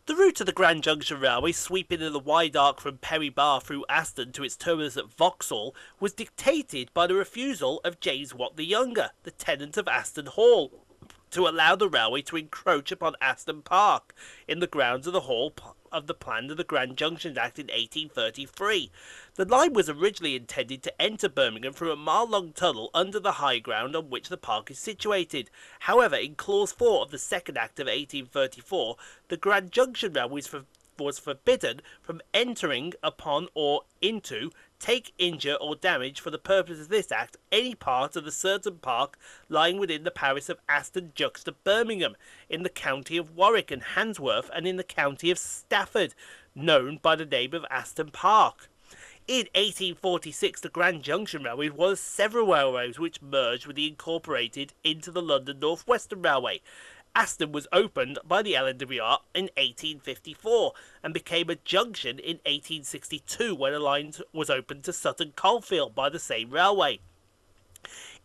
The route of the Grand Junction Railway, sweeping in the wide arc from Perry Bar through Aston to its terminus at Vauxhall, was dictated by the refusal of James Watt the Younger, the tenant of Aston Hall, to allow the railway to encroach upon Aston Park in the grounds of the hall of the plan of the Grand Junction Act in 1833. The line was originally intended to enter Birmingham through a mile-long tunnel under the high ground on which the park is situated. However, in Clause 4 of the Second Act of 1834, the Grand Junction Railway was forbidden from entering upon or into, take, injure, or damage for the purpose of this Act any part of the certain park lying within the parish of Aston juxta Birmingham, in the county of Warwick and Handsworth, and in the county of Stafford, known by the name of Aston Park. In 1846, the Grand Junction Railway was one of several railways which merged with the incorporated into the London North Western Railway. Aston was opened by the LNWR in 1854 and became a junction in 1862 when a line was opened to Sutton Coldfield by the same railway.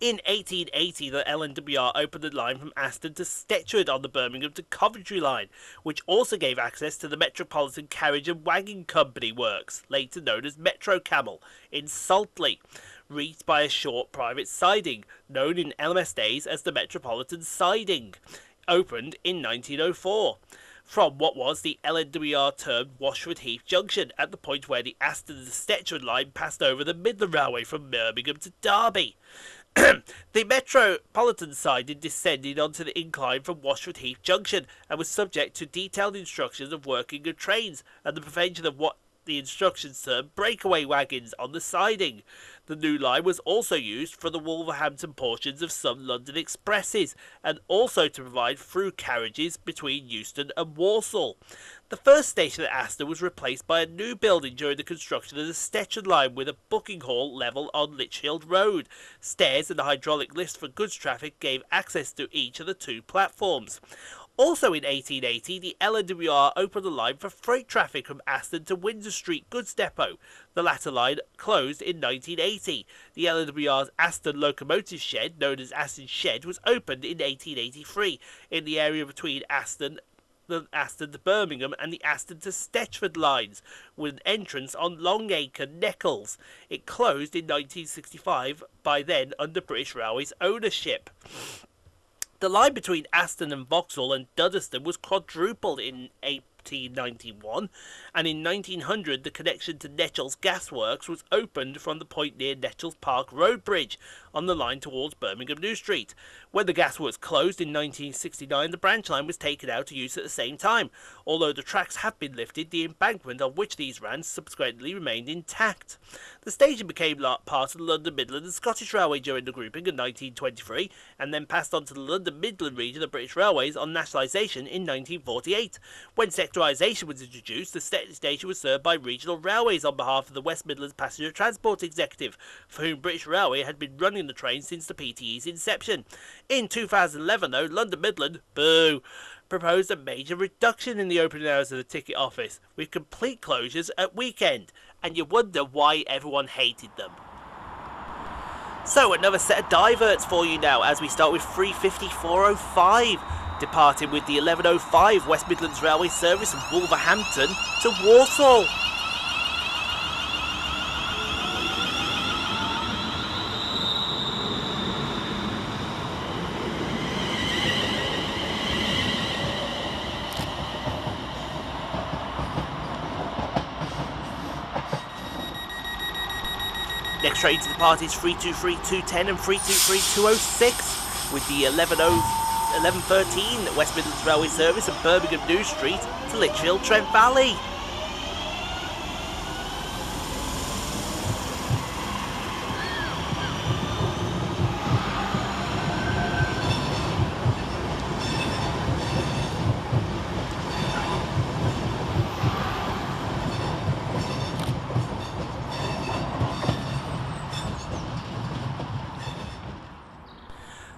In 1880, the LNWR opened a line from Aston to Stetchard on the Birmingham to Coventry line, which also gave access to the Metropolitan Carriage and Wagon Company works, later known as Metro Camel, in Saltley, reached by a short private siding, known in LMS days as the Metropolitan Siding, opened in 1904. From what was the LNWR termed Washford Heath Junction, at the point where the Aston and Stetchard line passed over the Midland Railway from Birmingham to Derby. The Metropolitan siding descended onto the incline from Washford Heath Junction and was subject to detailed instructions of working of trains and the prevention of what the instructions termed breakaway wagons on the siding. The new line was also used for the Wolverhampton portions of some London expresses, and also to provide through carriages between Euston and Walsall. The first station at Aston was replaced by a new building during the construction of the Stetchard line, with a booking hall level on Lichfield Road. Stairs and hydraulic lifts for goods traffic gave access to each of the two platforms. Also in 1880, the LNWR opened a line for freight traffic from Aston to Windsor Street Goods Depot. The latter line closed in 1980. The LNWR's Aston locomotive shed, known as Aston Shed, was opened in 1883 in the area between the Aston to Birmingham and the Aston to Stetchford lines, with an entrance on Longacre Neckles. It closed in 1965, by then under British Railways ownership. The line between Aston and Vauxhall and Duddeston was quadrupled in 1891, and in 1900 the connection to Netchells Gasworks was opened from the point near Netchells Park Road Bridge on the line towards Birmingham New Street. When the gasworks closed in 1969, the branch line was taken out of use at the same time. Although the tracks have been lifted, the embankment on which these ran subsequently remained intact. The station became part of the London Midland and Scottish Railway during the grouping in 1923, and then passed on to the London Midland region of British Railways on nationalisation in 1948. When sectorisation was introduced, the station was served by regional railways on behalf of the West Midlands Passenger Transport Executive, for whom British Railway had been running the train since the PTE's inception. In 2011, though, London Midland, proposed a major reduction in the opening hours of the ticket office, with complete closures at weekend, and you wonder why everyone hated them. So another set of diverts for you now, as we start with 35405, departing with the 1105 West Midlands Railway service from Wolverhampton to Walsall. Next train to depart is 323210 and 323206 with the 1113 West Midlands Railway service at Birmingham New Street to Lichfield Trent Valley.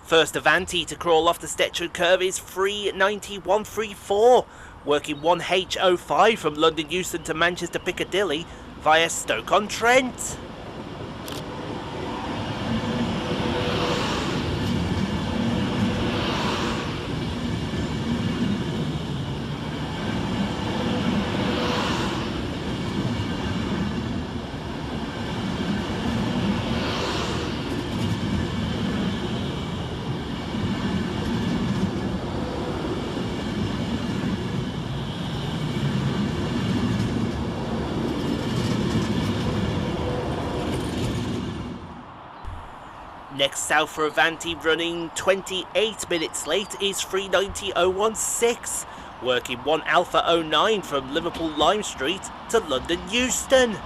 First Avanti to crawl off the Stetchard curve is 3:91.34, working 1H05 from London Euston to Manchester Piccadilly via Stoke-on-Trent. Next south for Avanti, running 28 minutes late, is 3:90.016, working 1 Alpha 09 from Liverpool Lime Street to London Euston.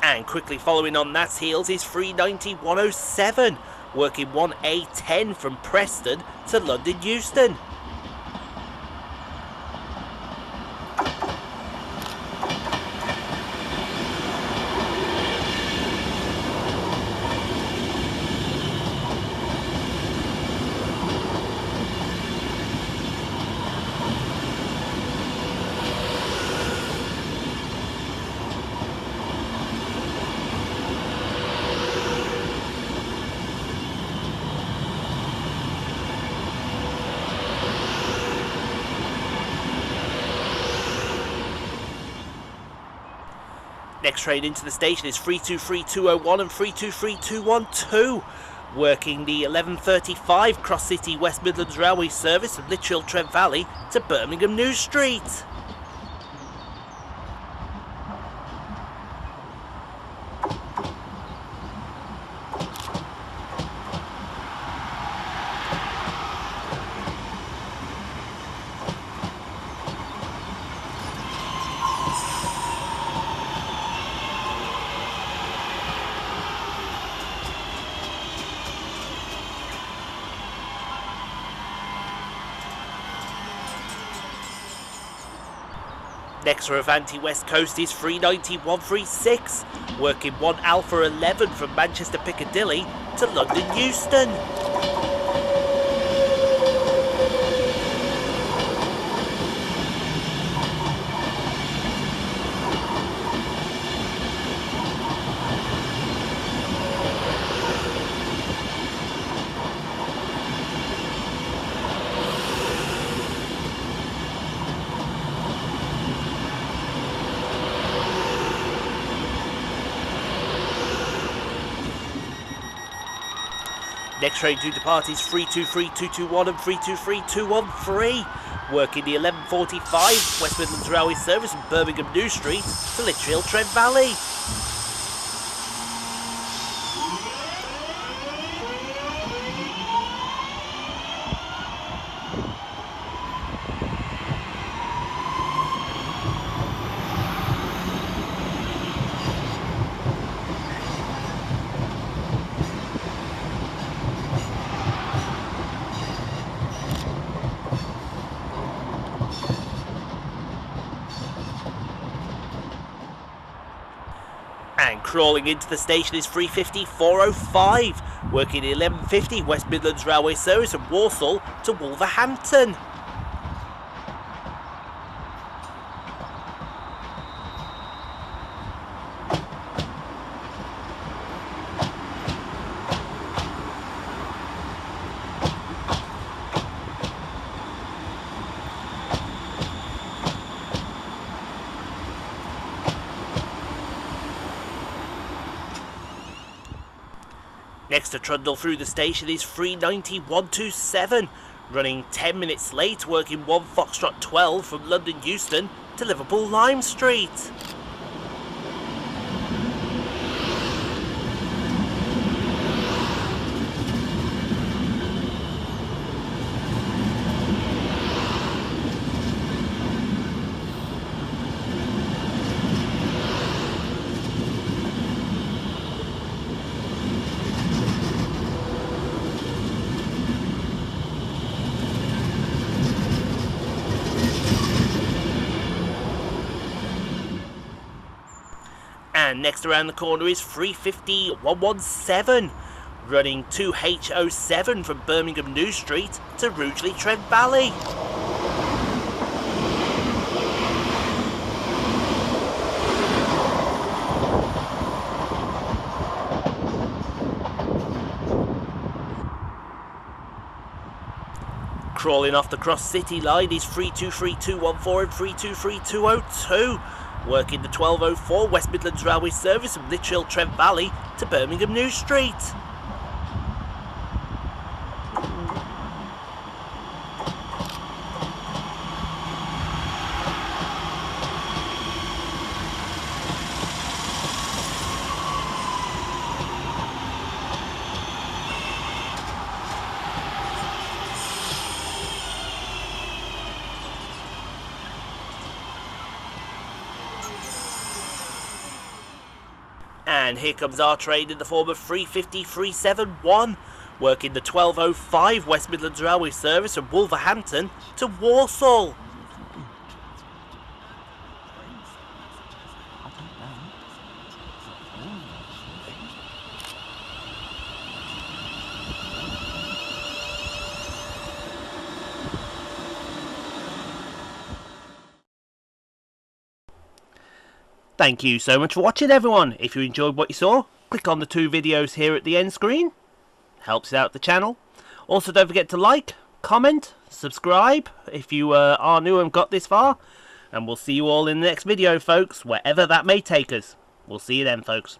And quickly following on that heels is 3:91.07, working 1A10 from Preston to London Euston. Next train into the station is 3:23.201 and 3:23.212, working the 11:35 Cross City West Midlands Railway service from Lichfield Trent Valley to Birmingham New Street. Next for Avanti West Coast is 3:91.36, working 1 Alpha 11 from Manchester Piccadilly to London Euston. Next train to depart is 3:23.221 and 3:23.213, working the 11:45 West Midlands Railway service from Birmingham New Street to Lichfield Trent Valley. And crawling into the station is 3:54.05, working the 11:50 West Midlands Railway service from Walsall to Wolverhampton. Next to trundle through the station is 3:91.27, running 10 minutes late, working 1 Foxtrot 12 from London Euston to Liverpool Lime Street. And next around the corner is 350-117, running 2H07 from Birmingham New Street to Rugeley Trent Valley. Crawling off the cross city line is 323214 and 323202, working the 1204 West Midlands Railway service from Lichfield Trent Valley to Birmingham New Street. And here comes our train in the form of 350-371, working the 1205 West Midlands Railway service from Wolverhampton to Walsall. Thank you so much for watching, everyone. If you enjoyed what you saw, click on the 2 videos here at the end screen. Helps out the channel. Also, don't forget to like, comment, subscribe if you are new and got this far. And we'll see you all in the next video, folks, wherever that may take us. We'll see you then, folks.